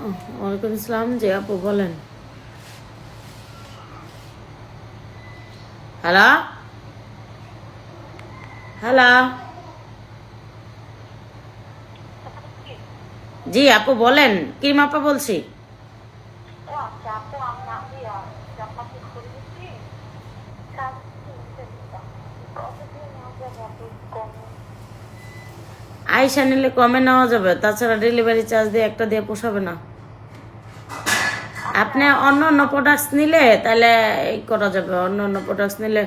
ওয়ালাইকুম আসসালাম। জি আপু বলেন। হ্যালো হ্যালো, জি আপু বলেন। কিরিম আপা বলছি। আইসা নিলে কমে নেওয়া যাবে, তাছাড়া ডেলিভারি চার্জ দিয়ে একটা দিয়ে পোষাবে না। আপনি অন্য অন্য প্রোডাক্টস নিলে তাহলে এই করা যাবে। অন্য অন্য প্রোডাক্টস নিলে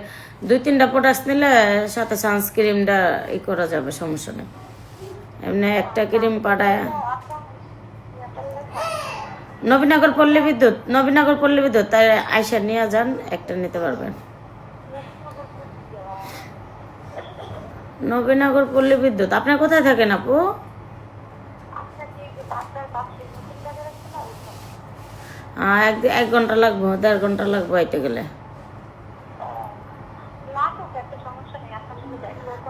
2-3টা প্রোডাক্টস নিলে সাথে সানস্ক্রিনটা এই করা যাবে, সমস্যা নেই। এমনি একটা ক্রিম পাঠায়। নবীনগর পল্লী বিদ্যুৎ তাই আইসা নিয়ে যান, একটা নিতে পারবেন। নবীনগর পল্লী বিদ্যুৎ। আপনার কোথায় থাকেন আপু? এক ঘন্টা লাগবো, 1.5 ঘন্টা লাগবো আইতে গেলে।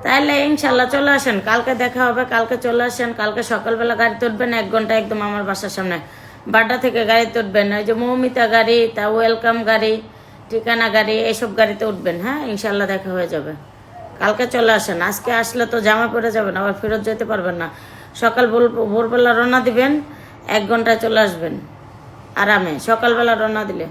তাহলে ইনশাল্লাহ চলে আসেন, কালকে দেখা হবে। কালকে চলে আসেন, কালকে সকালবেলা গাড়িতে উঠবেন, 1 ঘন্টা একদম আমার বাসার সামনে বাড্ডা থেকে গাড়িতে উঠবেন। ওই যে মৌমিতা গাড়ি, তা ওয়েলকাম গাড়ি, ঠিকানা গাড়ি, এইসব গাড়িতে উঠবেন। হ্যাঁ, ইনশাল্লাহ দেখা হয়ে যাবে। কালকে চলে আসেন। আজকে আসলে তো জামা পরে যাবেন, আবার ফেরত যেতে পারবেন না। সকাল ভোরবেলা রওনা দিবেন, 1 ঘন্টায় চলে আসবেন আরামে, সকালবেলা রওনা দিলে।